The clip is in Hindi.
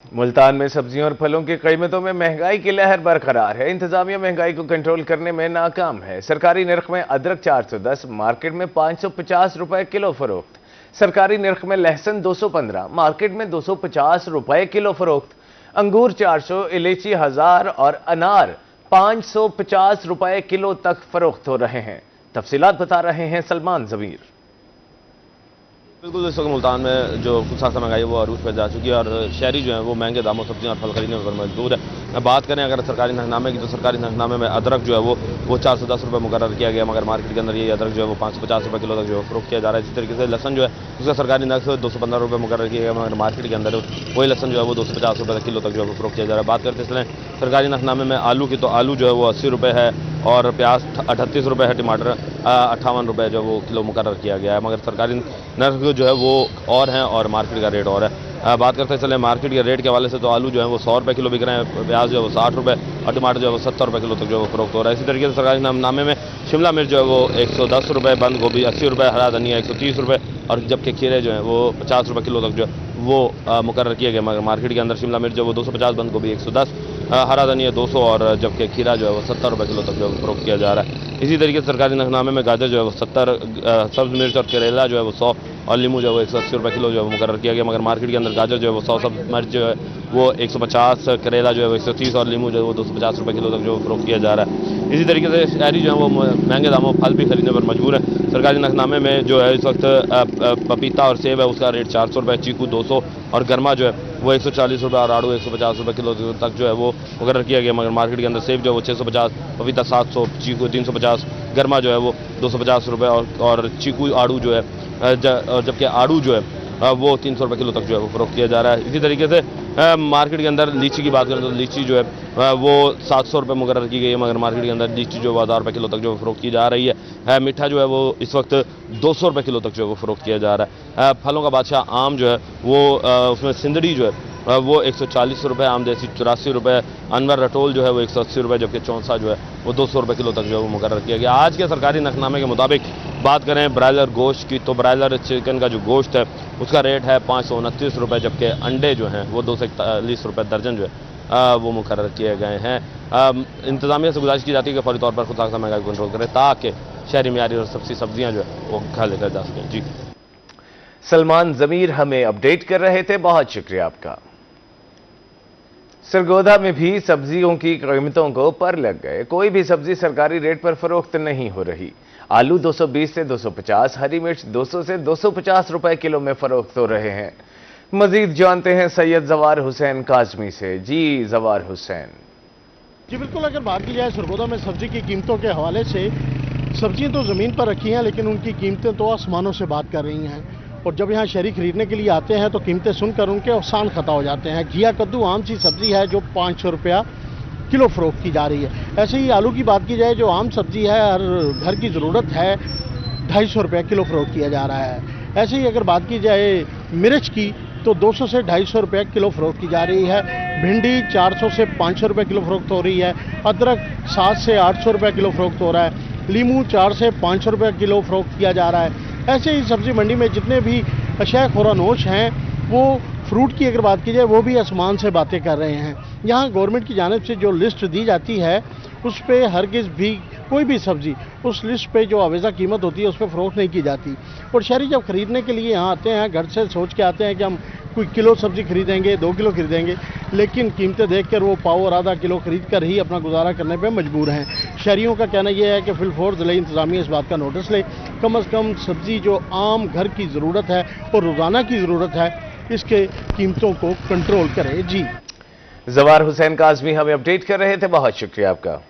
मुल्तान में सब्जियों और फलों की कीमतों में महंगाई की लहर बरकरार है। इंतजामिया महंगाई को कंट्रोल करने में नाकाम है। सरकारी नर्ख में अदरक 410, मार्केट में 550 रुपए किलो फरोख्त। सरकारी नर्ख में लहसुन 215, मार्केट में 250 रुपए किलो फरोख्त। अंगूर 400, इलायची 1000 और अनार 550 रुपए किलो तक फरोख्त हो रहे हैं। तफसीलात बता रहे हैं सलमान जमीर। बिल्कुल, इस वक्त मुल्तान में जो कुछ खासा महंगाई है वो अरूज पर जा चुकी है और शहरी जो है वो महंगे दामों सब्जियां और फल खरीदने पर मजबूर है। बात करें अगर सरकारी नहनामे की, तो सरकारी नहनामे में अदरक जो है वो 410 रुपये मुकर्रर किया गया, मगर मार्केट के अंदर ये अदरक जो है वो 550 रुपये किलो तक जो है फरोख्त किया जा रहा है। इसी तरीके से लहसन जो है उसका सरकारी नर्ख 215 रुपये मुकर्रर किया गया, मगर मार्केट के अंदर वही लहसन जो है वो 250 रुपये किलो तक जो है फरोख्त किया जा रहा है। बात करते चलें सरकारी नहनामे में आलू की, तो आलू जो है वो 80 रुपये है और प्याज 38 रुपये है, टमाटर 58 रुपये जो वो किलो मुकर्रर किया गया है, मगर सरकारी नर्ख जो है वो और हैं और मार्केट का रेट और है। बात करते चले मार्केट के रेट के हवाले से, तो आलू जो है वो 100 रुपये किलो बिक रहे हैं, प्याज जो है वो 60 रुपये और टमाटर जो है वो 70 रुपये किलो तक जो है वो फरोख्त हो रहा है। इसी तरीके से सरकारी नामे में शिमला मिर्च जो है वो 110 रुपये, बंद गोभी 80 रुपये, हरा धनिया 130 रुपये और जबकि खीरे जो है वो 50 रुपये किलो तक जो है वो मुकर्रर किए गए, मगर मार्केट के अंदर शिमला मिर्च जो है वो 250, बंद गोभी 110, हरा धनिया 200 और जबकि खीरा जो है वो 70 रुपये किलो तक जो है फरोख्त किया जा रहा है। इसी तरीके से सरकारी नखनामे में गाजर जो है वो 70, सब्ज मिर्च और करेला जो है वो 100 और लीमू जो है वो 180 रुपये किलो जो है वो मुकर्रर किया गया, मगर मार्केट के अंदर गाजर जो है वो 100, सब्ज मिर्च जो है वो 150, करेला जो है वो 130 और लीमू जो है वो 250 रुपये किलो तक जो फरोख्त किया जा रहा है। इसी तरीके से शहरी जो है वो महंगे दामों फल भी खरीदने पर मजबूर है। सरकारी नखनामे में जो है इस वक्त पपीता और सेब है उसका रेट 400 रुपये, चीकू 200 और गर्मा जो है वो 140 रुपये और आड़ू 150 रुपये किलो तक जो है वो मुकर्रर किया गया, मगर मार्केट के अंदर सेब जो है वो 650, पपीता 700, चीकू 350, गर्मा जो है वो 250 रुपये और चीकू आड़ू जो है जबकि आड़ू जो है वो 300 रुपये किलो तक जो है वो फरोख्त किया जा रहा है। इसी तरीके से मार्केट के अंदर लीची की बात करें तो लीची जो है वो 700 रुपये मुकर्रर की गई है, मगर मार्केट के अंदर लीची जो है 1000 रुपये किलो तक जो फरोख्त की जा रही है। मीठा जो है वो इस वक्त 200 रुपये किलो तक जो है वो फरोख्त किया जा रहा है। फलों का बादशाह आम जो है वो उसमें सिंदड़ी जो है वो 140 रुपये, आम देसी 84 रुपये, अनवर रटोल जो है वो 180 रुपये, जबकि चौंसा जो है वो 200 रुपये किलो तक जो है वो मुकर्रर किया गया। आज के सरकारी नखनामे के मुताबिक बात करें ब्रायलर गोश्त की, तो ब्रायलर चिकन का जो गोश्त है उसका रेट है 529 रुपये, जबकि अंडे जो हैं वो 241 रुपये दर्जन जो है वो मुकर्रर किए गए हैं। इंतजामिया से गुजारिश की जाती है कि फौरी तौर पर खुद साख्ता महंगाई को कंट्रोल करें ताकि शहरी मियारी और सब्जी सब्जियाँ जो है वो घर लेकर जा सकें। जी, सलमान जमीर हमें अपडेट कर रहे थे, बहुत शुक्रिया आपका। सरगोधा में भी सब्जियों की कीमतों को पर लग गए। कोई भी सब्जी सरकारी रेट पर फरोख्त नहीं हो रही। आलू 220 से 250, हरी मिर्च 200 से 250 रुपए किलो में फरोख्त हो रहे हैं। मजीद जानते हैं सैयद जवार हुसैन काजमी से। जी जवार हुसैन। जी बिल्कुल, अगर बात की जाए सरगोधा में सब्जी की कीमतों के हवाले से, सब्जियां तो ज़मीन पर रखी हैं लेकिन उनकी कीमतें तो आसमानों से बात कर रही हैं और जब यहाँ शहरी खरीदने के लिए आते हैं तो कीमतें सुनकर उनके अफसान खता हो जाते हैं। घिया कद्दू आम सी सब्जी है जो 500 रुपया किलो फरोख्त की जा रही है। ऐसे ही आलू की बात की जाए, जो आम सब्जी है हर घर की ज़रूरत है, 250 रुपया किलो फरोख्त किया जा रहा है। ऐसे ही अगर बात की जाए मिर्च की, तो 200 से 250 रुपये किलो फरोख्त की जा रही है। भिंडी 400 से 500 रुपये किलो फरोख्त हो रही है। अदरक 700 से 800 रुपये किलो फरोख्त हो रहा है। लीमू 400 से 500 रुपये किलो फरोख्त किया जा रहा है। ऐसे ही सब्जी मंडी में जितने भी अशय खुरानोश हैं, वो फ्रूट की अगर बात की जाए वो भी आसमान से बातें कर रहे हैं। यहाँ गवर्नमेंट की जानिब से जो लिस्ट दी जाती है उस पर हरगिज़ भी कोई भी सब्ज़ी उस लिस्ट पे जो आवेज़ा कीमत होती है उस पर फ़रोख्त नहीं की जाती। और शहरी जब ख़रीदने के लिए यहाँ आते हैं, घर से सोच के आते हैं कि हम कोई किलो सब्ज़ी खरीदेंगे, 2 किलो खरीदेंगे, लेकिन कीमतें देखकर वो पाव और आधा किलो खरीद कर ही अपना गुजारा करने पे मजबूर हैं। शहरियों का कहना यह है कि फिलफोर ज़िले इंतज़ामिया इस बात का नोटिस ले, कम अज़ कम सब्ज़ी जो आम घर की ज़रूरत है और रोज़ाना की ज़रूरत है, इसके कीमतों को कंट्रोल करे। जी, जवार हुसैन काजमी हमें अपडेट कर रहे थे, बहुत शुक्रिया आपका।